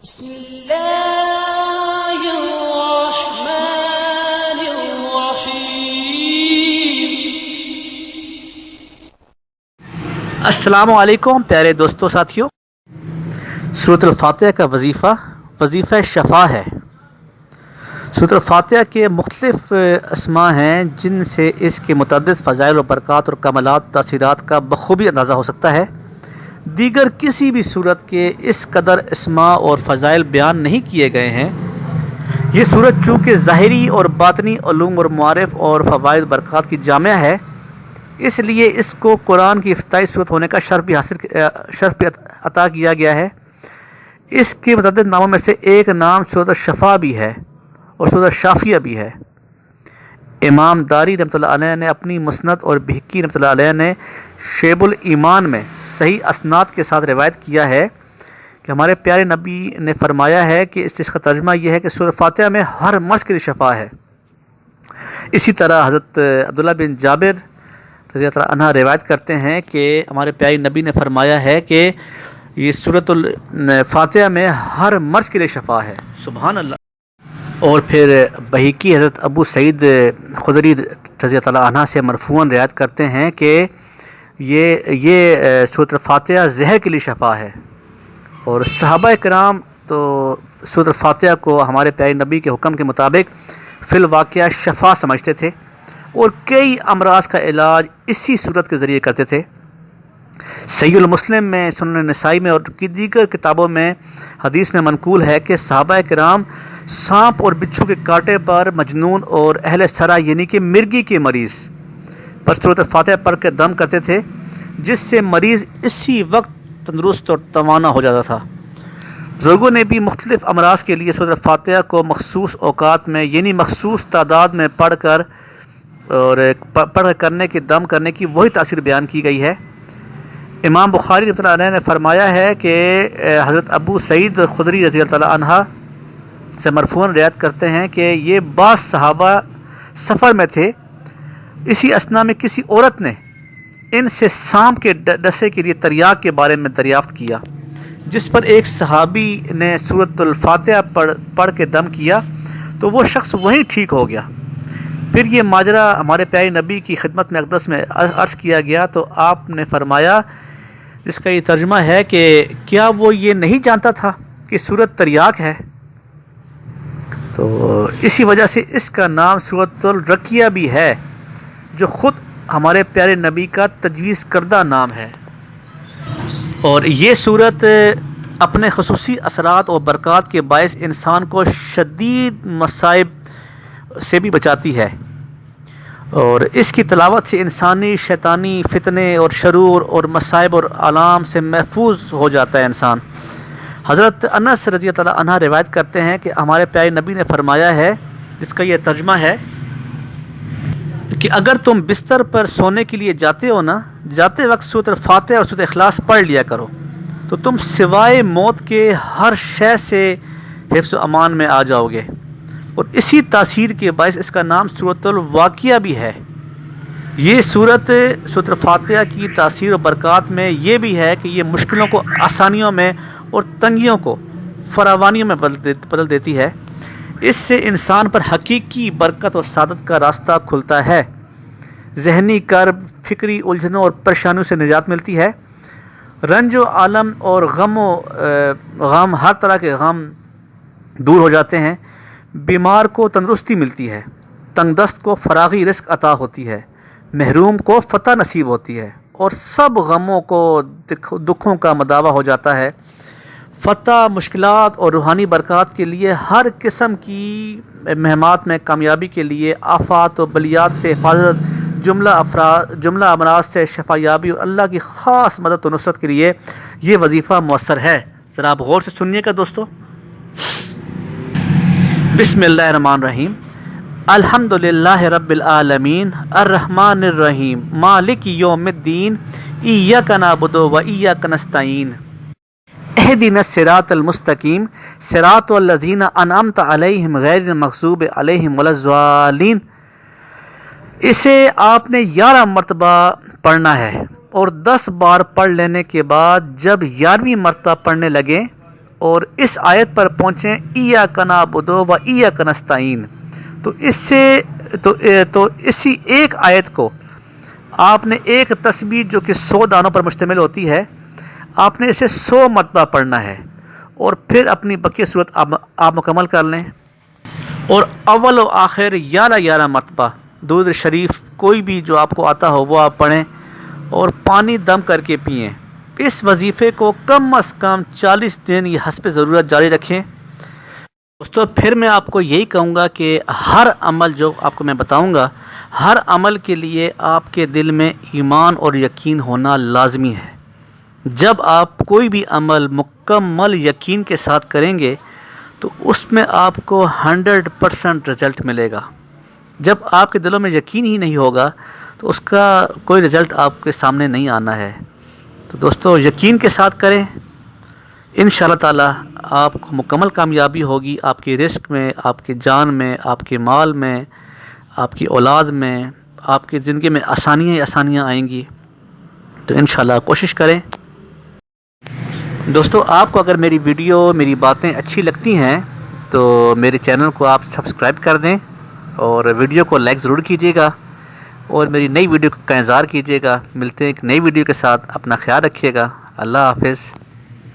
بسم الله الرحمن الرحیم۔ السلام علیکم پیارے دوستوں ساتھیوں، سورۃ الفاتحہ کا وظیفہ شفا ہے۔ سورۃ الفاتحہ کے مختلف اسماء ہیں جن سے اس کے متعدد فضائل و برکات اور کمالات تاثیرات کا بخوبی اندازہ ہو سکتا ہے۔ دیگر کسی بھی صورت کے اس قدر اسماء اور فضائل بیان نہیں کیے گئے ہیں۔ یہ صورت چونکہ ظاہری اور باطنی علوم اور معارف اور فوائد برکات کی جامع ہے، اس لیے اس کو قرآن کی افتتاحی صورت ہونے کا شرف بھی عطا کیا گیا ہے۔ اس کے متعدد ناموں میں سے ایک نام سورۃ الشفا بھی ہے اور سورۃ الشافیہ بھی ہے۔ امام داری رحمۃ اللہ علیہ نے اپنی مسند اور بہقی رحمۃ اللہ علیہ نے شعب الایمان میں صحیح اسناد کے ساتھ روایت کیا ہے کہ ہمارے پیارے نبی نے فرمایا ہے کہ اس کا ترجمہ یہ ہے کہ سورۃ فاتحہ میں ہر مرض کے لیے شفا ہے۔ اسی طرح حضرت عبداللہ بن جابر رضی اللہ عنہ روایت کرتے ہیں کہ ہمارے پیارے نبی نے فرمایا ہے کہ یہ سورۃ الفاتحہ میں ہر مرض کے لیے شفا ہے۔ سبحان اللہ۔ اور پھر بہقی حضرت ابو سعید خدری رضی اللہ عنہ سے مرفوعاً روایت کرتے ہیں کہ یہ سورۃ الفاتحہ زہر کے لیے شفا ہے، اور صحابہ کرام تو سورۃ الفاتحہ کو ہمارے پیارے نبی کے حکم کے مطابق فی الواقعہ شفا سمجھتے تھے اور کئی امراض کا علاج اسی صورت کے ذریعے کرتے تھے۔ صحیح المسلم میں، سنن نسائی میں اور دیگر کتابوں میں حدیث میں منقول ہے کہ صحابہ کرام سانپ اور بچھو کے کاٹے پر مجنون اور اہل سرا یعنی کہ مرگی کے مریض پر سورۃ الفاتحہ پڑھ کے دم کرتے تھے، جس سے مریض اسی وقت تندرست اور توانا ہو جاتا تھا۔ بزرگوں نے بھی مختلف امراض کے لیے سورۃ الفاتحہ کو مخصوص اوقات میں یعنی مخصوص تعداد میں پڑھ کرنے کے دم کرنے کی وہی تاثیر بیان کی گئی ہے۔ امام بخاری رحمۃ اللہ علیہ نے فرمایا ہے کہ حضرت ابو سعید خدری رضی اللہ عنہ سے مرفوعاً روایت کرتے ہیں کہ یہ بعض صحابہ سفر میں تھے، اسی اثنا میں کسی عورت نے ان سے سانپ کے ڈسے کے لیے تریاق کے بارے میں دریافت کیا، جس پر ایک صحابی نے سورۃ الفاتحہ پڑھ کے دم کیا تو وہ شخص وہیں ٹھیک ہو گیا۔ پھر یہ ماجرا ہمارے پیارے نبی کی خدمت میں اقدس میں عرض کیا گیا تو آپ نے فرمایا، جس کا یہ ترجمہ ہے کہ کیا وہ یہ نہیں جانتا تھا کہ سورۃ تریاق ہے؟ تو اسی وجہ سے اس کا نام سورۃ الرقیہ بھی ہے، جو خود ہمارے پیارے نبی کا تجویز کردہ نام ہے۔ اور یہ صورت اپنے خصوصی اثرات اور برکات کے باعث انسان کو شدید مصائب سے بھی بچاتی ہے، اور اس کی تلاوت سے انسانی شیطانی فتنے اور شرور اور مصائب اور آلام سے محفوظ ہو جاتا ہے انسان۔ حضرت انس رضی اللہ عنہ روایت کرتے ہیں کہ ہمارے پیارے نبی نے فرمایا ہے، جس کا یہ ترجمہ ہے کہ اگر تم بستر پر سونے کے لیے جاتے ہو نا، جاتے وقت سورۃ الفاتحہ اور سورۃ اخلاص پڑھ لیا کرو تو تم سوائے موت کے ہر شے سے حفظ و امان میں آ جاؤ گے۔ اور اسی تاثیر کے باعث اس کا نام سورۃ الواقعہ بھی ہے۔ یہ سورۃ الفاتحہ کی تاثیر و برکات میں یہ بھی ہے کہ یہ مشکلوں کو آسانیوں میں اور تنگیوں کو فراوانیوں میں بدل دیتی ہے۔ اس سے انسان پر حقیقی برکت اور سعادت کا راستہ کھلتا ہے، ذہنی کرب، فکری الجھنوں اور پریشانیوں سے نجات ملتی ہے، رنج و عالم اور غم ہر طرح کے غم دور ہو جاتے ہیں، بیمار کو تندرستی ملتی ہے، تنگ دست کو فراغی رزق عطا ہوتی ہے، محروم کو فتح نصیب ہوتی ہے، اور سب غموں کو دکھوں کا مداوع ہو جاتا ہے۔ فتح، مشکلات اور روحانی برکات کے لیے، ہر قسم کی مہمات میں کامیابی کے لیے، آفات و بلیات سے حفاظت، جملہ امراض سے شفا یابی اور اللہ کی خاص مدد و نصرت کے لیے یہ وظیفہ مؤثر ہے۔ ذرا آپ غور سے سنیے گا دوستو۔ بسم اللہ الرحمن الرحیم۔ الحمد للہ رب العالمین الرحمن الرحیم مالک یوم الدین ایاک نعبد و ایاک نستعین اہدنا الصراط المستقیم صراط الذین انعمت علیہم غیر المغضوب علیہم ولا الضالین۔ اسے آپ نے 11 مرتبہ پڑھنا ہے، اور 10 بار پڑھ لینے کے بعد جب 11ویں مرتبہ پڑھنے لگیں اور اس آیت پر پہنچیں ایاک نعبد و ایاک نستعین، تو اس سے تو اسی ایک آیت کو آپ نے ایک تسبیح جو کہ 100 دانوں پر مشتمل ہوتی ہے، آپ نے اسے 100 مرتبہ پڑھنا ہے، اور پھر اپنی بقیہ صورت آپ مکمل کر لیں، اور اول و آخر 11 مرتبہ درود شریف کوئی بھی جو آپ کو آتا ہو وہ آپ پڑھیں، اور پانی دم کر کے پئیں۔ اس وظیفے کو کم از کم 40 دن یہ حسب ضرورت جاری رکھیں۔ دوستو پھر میں آپ کو یہی کہوں گا کہ ہر عمل جو آپ کو میں بتاؤں گا، ہر عمل کے لیے آپ کے دل میں ایمان اور یقین ہونا لازمی ہے۔ جب آپ کوئی بھی عمل مکمل یقین کے ساتھ کریں گے تو اس میں آپ کو 100% رزلٹ ملے گا۔ جب آپ کے دلوں میں یقین ہی نہیں ہوگا تو اس کا کوئی رزلٹ آپ کے سامنے نہیں آنا ہے۔ تو دوستو یقین کے ساتھ کریں، انشاءاللہ تعالی آپ کو مکمل کامیابی ہوگی، آپ کی رزق میں، آپ کی جان میں، آپ کے مال میں، آپ کی اولاد میں، آپ کی زندگی میں آسانیاں آئیں گی۔ تو انشاءاللہ کوشش کریں۔ دوستو آپ کو اگر میری ویڈیو، میری باتیں اچھی لگتی ہیں تو میرے چینل کو آپ سبسکرائب کر دیں، اور ویڈیو کو لائک ضرور کیجیے گا، اور میری نئی ویڈیو کا انتظار کیجیے گا۔ ملتے ہیں ایک نئی ویڈیو کے ساتھ، اپنا خیال رکھیے گا۔ اللہ حافظ۔